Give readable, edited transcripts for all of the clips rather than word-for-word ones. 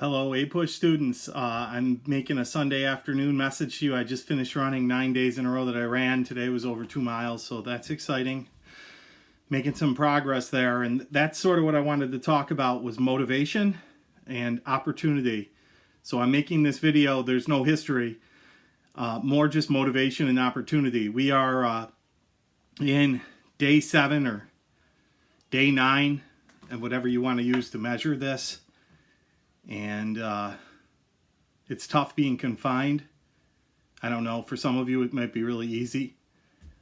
Hello, APUSH students. I'm making a Sunday afternoon message to you. I just finished running 9 days in a row that I ran. Today was over 2 miles, so that's exciting. Making some progress there, and that's sort of what I wanted to talk about was motivation and opportunity. So I'm making this video, there's no history, more just motivation and opportunity. We are in day 7 or day 9, and whatever you want to use to measure this. And it's tough being confined. I don't know, for some of you it might be really easy.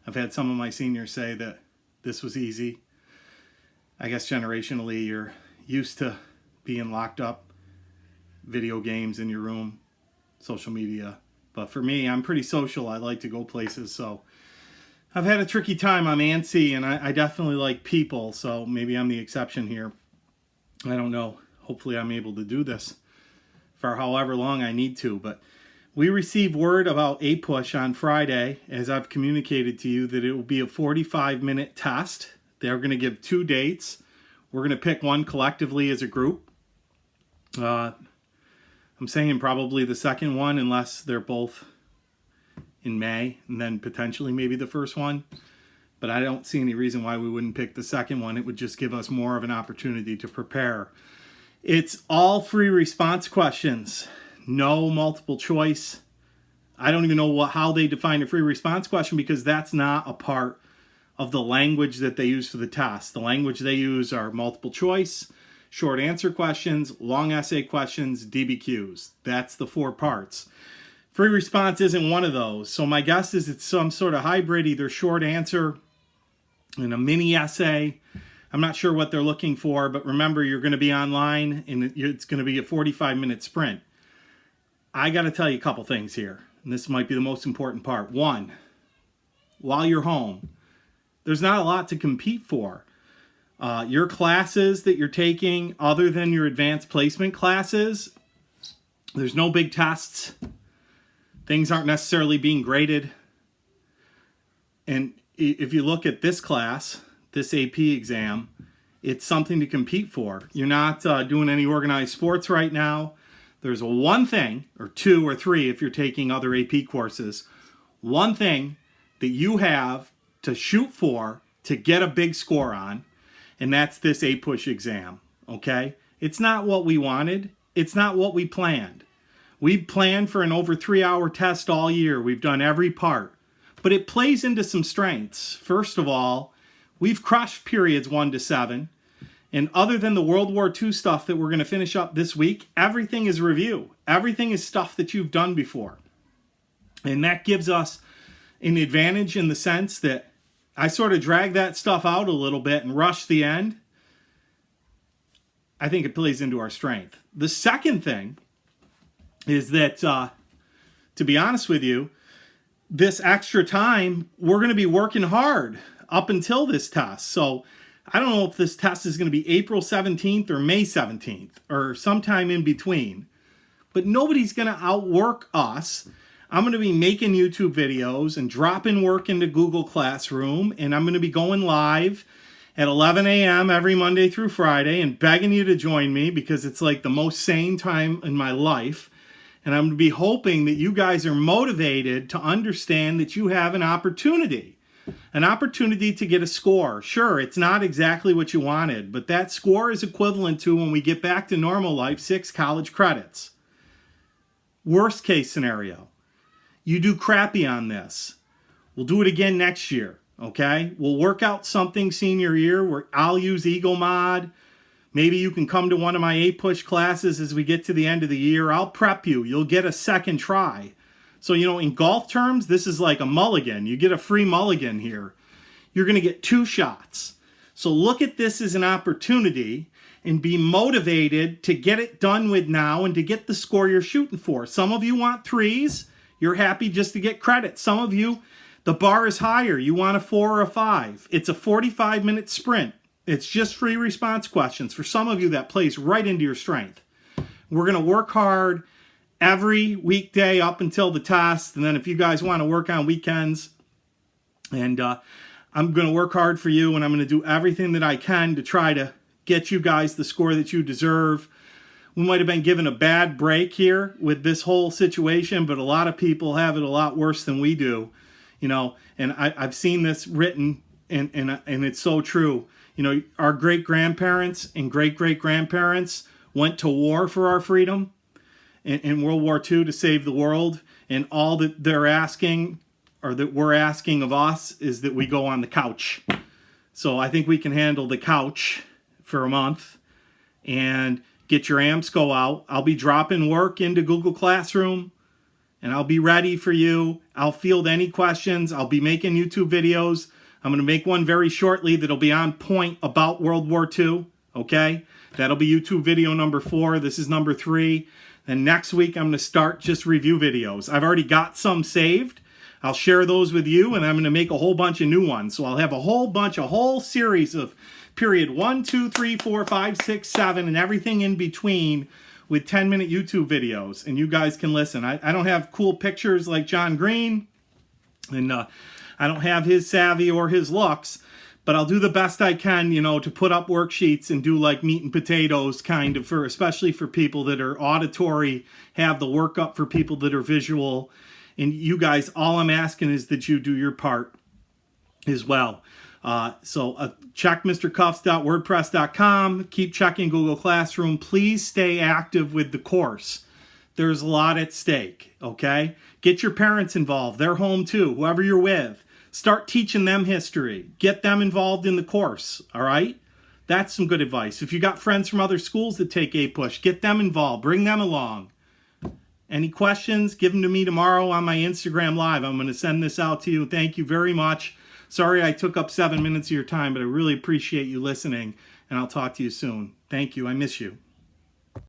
I've had some of my seniors say that this was easy. I guess generationally you're used to being locked up, video games in your room, social media. But for me, I'm pretty social. I like to go places, so I've had a tricky time. I'm antsy, and I definitely like people, so maybe I'm the exception here. I don't know. Hopefully I'm able to do this for however long I need to. But we received word about APUSH on Friday, as I've communicated to you, that it will be a 45-minute test. They're going to give 2 dates. We're going to pick one collectively as a group. I'm saying probably the second one, unless they're both in May, and then potentially maybe the first one. But I don't see any reason why we wouldn't pick the second one. It would just give us more of an opportunity to prepare. It's all free response questions, no multiple choice. I don't even know how they define a free response question, because that's not a part of the language that they use for the test. The language they use are multiple choice, short answer questions, long essay questions, DBQs. That's the 4 parts. Free response isn't one of those. So my guess is it's some sort of hybrid, either short answer and a mini essay. I'm not sure what they're looking for, but remember, you're going to be online, and it's going to be a 45-minute sprint. I got to tell you a couple things here, and this might be the most important part. 1, while you're home, there's not a lot to compete for. Your classes that you're taking, other than your advanced placement classes, there's no big tests. Things aren't necessarily being graded. And if you look at this class, this AP exam, it's something to compete for. You're not doing any organized sports right now. There's one thing, or 2 or 3 if you're taking other AP courses, one thing that you have to shoot for to get a big score on, and that's this APUSH exam, okay? It's not what we wanted. It's not what we planned. We planned for an over 3-hour test all year. We've done every part. But it plays into some strengths. First of all, we've crushed periods 1 to 7. And other than the World War II stuff that we're going to finish up this week, everything is review. Everything is stuff that you've done before. And that gives us an advantage in the sense that I sort of drag that stuff out a little bit and rush the end. I think it plays into our strength. The second thing is that, to be honest with you, this extra time, we're going to be working hard up until this test. So I don't know if this test is going to be April 17th or May 17th or sometime in between. But nobody's going to outwork us. I'm going to be making YouTube videos and dropping work into Google Classroom. And I'm going to be going live at 11 a.m. every Monday through Friday and begging you to join me, because it's like the most sane time in my life. And I'm going to be hoping that you guys are motivated to understand that you have an opportunity to get a score. Sure, it's not exactly what you wanted, but that score is equivalent to, when we get back to normal life, 6 college credits. Worst case scenario, you do crappy on this. We'll do it again next year, okay? We'll work out something senior year where I'll use Eagle Mod. Maybe you can come to one of my APUSH classes as we get to the end of the year. I'll prep you. You'll get a second try. So, in golf terms, this is like a mulligan. You get a free mulligan here. You're going to get 2 shots. So look at this as an opportunity and be motivated to get it done with now and to get the score you're shooting for. Some of you want 3s. You're happy just to get credit. Some of you, the bar is higher. You want a 4 or a 5. It's a 45-minute sprint. It's just free response questions. For some of you, that plays right into your strength. We're going to work hard every weekday up until the test. And then if you guys want to work on weekends, and I'm going to work hard for you, and I'm going to do everything that I can to try to get you guys the score that you deserve. we might have been given a bad break here with this whole situation, but a lot of people have it a lot worse than we do, you know, and I've seen this written, and it's so true. You know, our great-grandparents and great-great-grandparents went to war for our freedom in World War II to save the world, and all that they're asking, or that we're asking of us, is that we go on the couch. So I think we can handle the couch for a month and get your AMSCO out. I'll be dropping work into Google Classroom, and I'll be ready for you. I'll field any questions. I'll be making YouTube videos. I'm going to make one very shortly that'll be on point about World War II, okay? That'll be YouTube video number 4. This is number 3. And next week, I'm going to start just review videos. I've already got some saved. I'll share those with you, and I'm going to make a whole bunch of new ones. So I'll have a whole series of period 1, 2, 3, 4, 5, 6, 7, and everything in between with 10-minute YouTube videos. And you guys can listen. I don't have cool pictures like John Green, and I don't have his savvy or his looks, but I'll do the best I can, you know, to put up worksheets and do like meat and potatoes kind of, for especially for people that are auditory, have the work up for people that are visual. And you guys, all I'm asking is that you do your part as well. So check mrkufs.wordpress.com. Keep checking Google Classroom. Please stay active with the course. There's a lot at stake, okay? Get your parents involved. They're home too, whoever you're with. Start teaching them history. Get them involved in the course, all right? That's some good advice. If you got friends from other schools that take APUSH, get them involved. Bring them along. Any questions, give them to me tomorrow on my Instagram Live. I'm going to send this out to you. Thank you very much. Sorry I took up 7 minutes of your time, but I really appreciate you listening, and I'll talk to you soon. Thank you. I miss you.